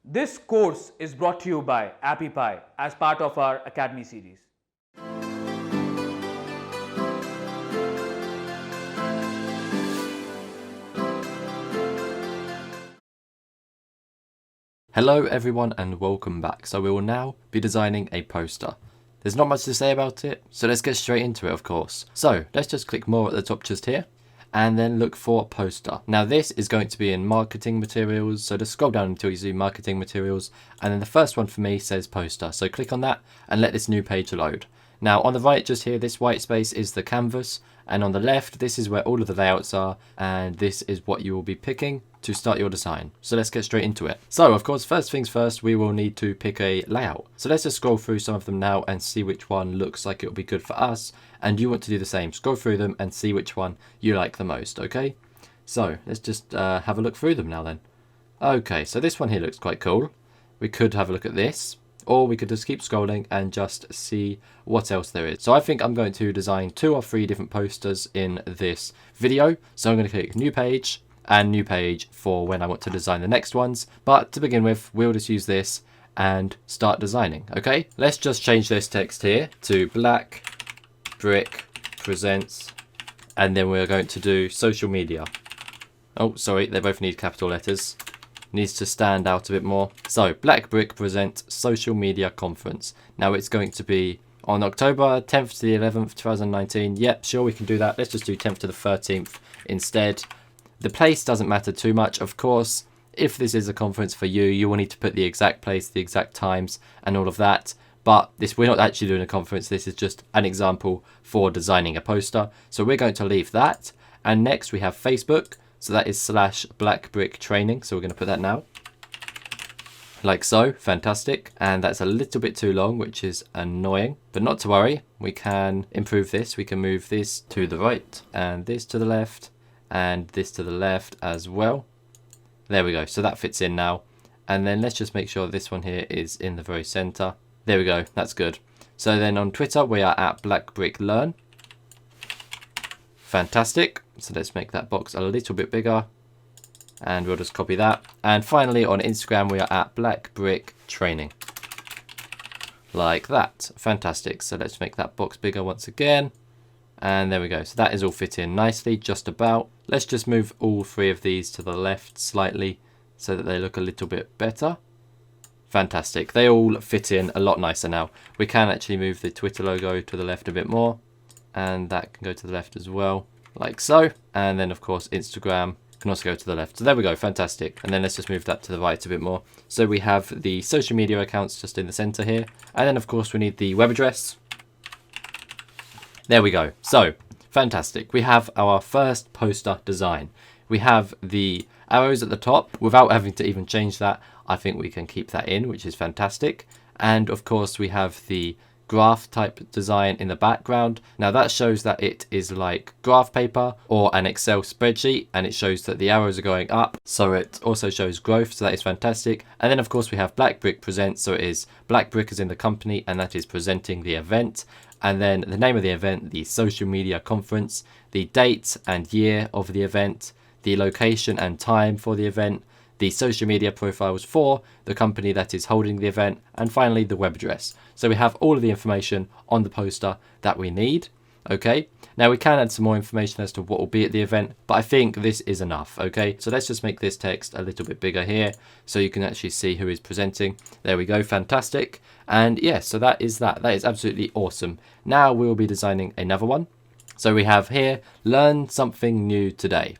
This course is brought to you by AppyPie as part of our Academy series. Hello everyone and welcome back. So we will now be designing a poster. There's not much to say about it, so let's get straight into it of course. So let's just click more at the top just here and then look for poster. Now this is going to be in marketing materials, so just scroll down until you see marketing materials, and then the first one for me says poster. So click on that and let this new page load. Now on the right just here, this white space is the canvas, and on the left this is where all of the layouts are, and this is what you will be picking to start your design. So let's get straight into it. So of course, first things first, we will need to pick a layout. So let's just scroll through some of them now and see which one looks like it'll be good for us, and you want to do the same. Scroll through them and see which one you like the most, okay? So let's just have a look through them now then. Okay, so this one here looks quite cool. We could have a look at this, or we could just keep scrolling and just see what else there is. So I think I'm going to design 2 or 3 different posters in this video. So I'm going to click new page and new page for when I want to design the next ones. But to begin with, we'll just use this and start designing. Okay, let's just change this text here to Black Brick Presents, and then we're going to do social media. Oh, sorry, they both need capital letters. Needs to stand out a bit more. So Black Brick presents social media conference. Now it's going to be on October 10th to the 11th 2019. Yep, sure, we can do that. Let's just do 10th to the 13th instead. The place doesn't matter too much, of course. If this is a conference for you, you will need to put the exact place, the exact times and all of that. But we're not actually doing a conference. This is just an example for designing a poster. So we're going to leave that. And next we have Facebook. So that is /blackbricktraining. So we're going to put that now. Like so. Fantastic. And that's a little bit too long, which is annoying. But not to worry. We can improve this. We can move this to the right and this to the left and this to the left as well. There we go. So that fits in now. And then let's just make sure this one here is in the very center. There we go. That's good. So then on Twitter, we are at @blackbricklearn. Fantastic. So let's make that box a little bit bigger. And we'll just copy that. And finally on Instagram, we are at @blackbricktraining. Like that. Fantastic. So let's make that box bigger once again. And there we go. So that is all fit in nicely, just about. Let's just move all 3 of these to the left slightly so that they look a little bit better. Fantastic. They all fit in a lot nicer now. We can actually move the Twitter logo to the left a bit more. And that can go to the left as well, like so. And then of course Instagram can also go to the left. So there we go, fantastic. And then let's just move that to the right a bit more. So we have the social media accounts just in the center here. And then of course we need the web address. There we go. So fantastic. We have our first poster design. We have the arrows at the top. Without having to even change that, I think we can keep that in, which is fantastic. And of course we have the graph type design in the background. Now that shows that it is like graph paper or an Excel spreadsheet, and it shows that the arrows are going up, so it also shows growth, so that is fantastic. And then of course we have Black Brick Presents, so it is Black Brick is in the company and that is presenting the event. And then the name of the event, the social media conference, the date and year of the event, the location and time for the event, the social media profiles for the company that is holding the event, and finally the web address. So we have all of the information on the poster that we need. Okay, now we can add some more information as to what will be at the event, but I think this is enough. Okay, so let's just make this text a little bit bigger here so you can actually see who is presenting. There we go, fantastic. And yes, so that is absolutely awesome. Now we will be designing another one. So we have here, learn something new today.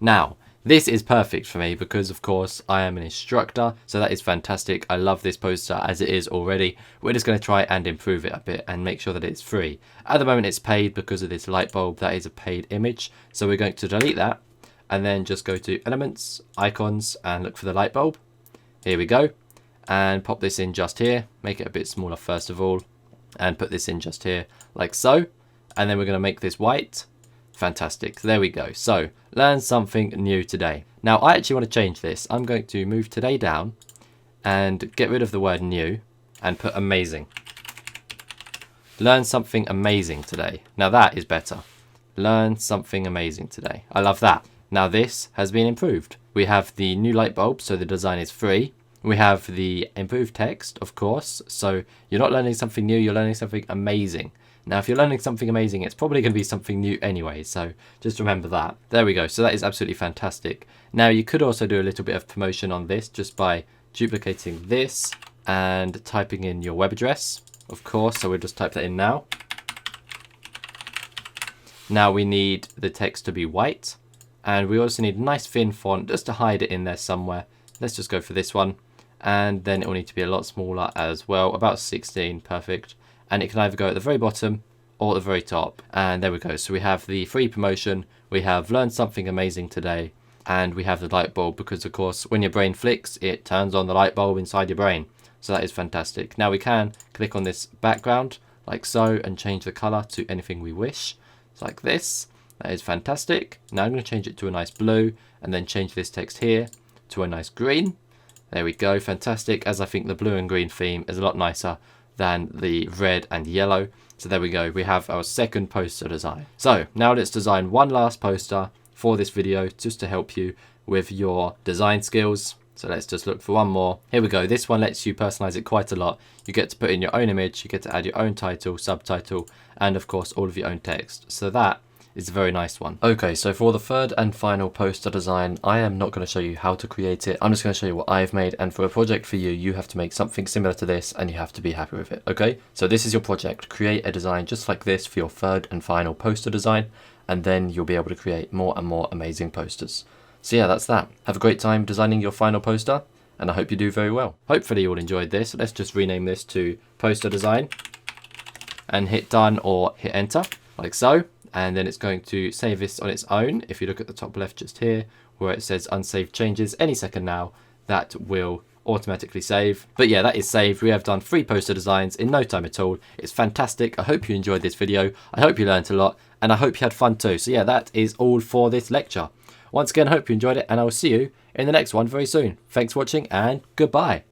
Now this is perfect for me because of course I am an instructor, so that is fantastic. I love this poster as it is already. We're just going to try and improve it a bit and make sure that it's free. At the moment it's paid because of this light bulb. That is a paid image, so we're going to delete that and then just go to elements, icons, and look for the light bulb. Here we go, and pop this in just here. Make it a bit smaller first of all and put this in just here like so, and then we're going to make this white. Fantastic. There we go. So learn something new today. Now I actually want to change this. I'm going to move today down and get rid of the word new and put amazing. Learn something amazing today. Now that is better. Learn something amazing today. I love that. Now this has been improved. We have the new light bulb, so the design is free. We have the improved text, of course. So you're not learning something new, you're learning something amazing. Now, if you're learning something amazing, it's probably going to be something new anyway. So just remember that. There we go. So that is absolutely fantastic. Now, you could also do a little bit of promotion on this just by duplicating this and typing in your web address, of course. So we'll just type that in now. Now we need the text to be white. And we also need a nice thin font just to hide it in there somewhere. Let's just go for this one. And then it will need to be a lot smaller as well, about 16, perfect. And it can either go at the very bottom or at the very top. And there we go. So we have the free promotion, we have learned something amazing today, and we have the light bulb because, of course, when your brain flicks, it turns on the light bulb inside your brain. So that is fantastic. Now we can click on this background like so and change the color to anything we wish. So like this. That is fantastic. Now I'm going to change it to a nice blue and then change this text here to a nice green. There we go, fantastic, as I think the blue and green theme is a lot nicer than the red and yellow. So there we go, we have our second poster design. So now let's design one last poster for this video just to help you with your design skills. So let's just look for one more. Here we go, this one lets you personalize it quite a lot. You get to put in your own image, you get to add your own title, subtitle, and of course all of your own text. So that is a very nice one. Okay, so for the third and final poster design, I am not going to show you how to create it. I'm just going to show you what I've made, and for a project for you, you have to make something similar to this and you have to be happy with it, okay? So this is your project. Create a design just like this for your third and final poster design, and then you'll be able to create more and more amazing posters. So yeah, that's that. Have a great time designing your final poster, and I hope you do very well. Hopefully you all enjoyed this. Let's just rename this to poster design and hit done or hit enter, like so. And then it's going to save this on its own. If you look at the top left just here, where it says unsaved changes, any second now, that will automatically save. But yeah, that is saved. We have done 3 poster designs in no time at all. It's fantastic. I hope you enjoyed this video. I hope you learned a lot, and I hope you had fun too. So yeah, that is all for this lecture. Once again, I hope you enjoyed it, and I will see you in the next one very soon. Thanks for watching, and goodbye.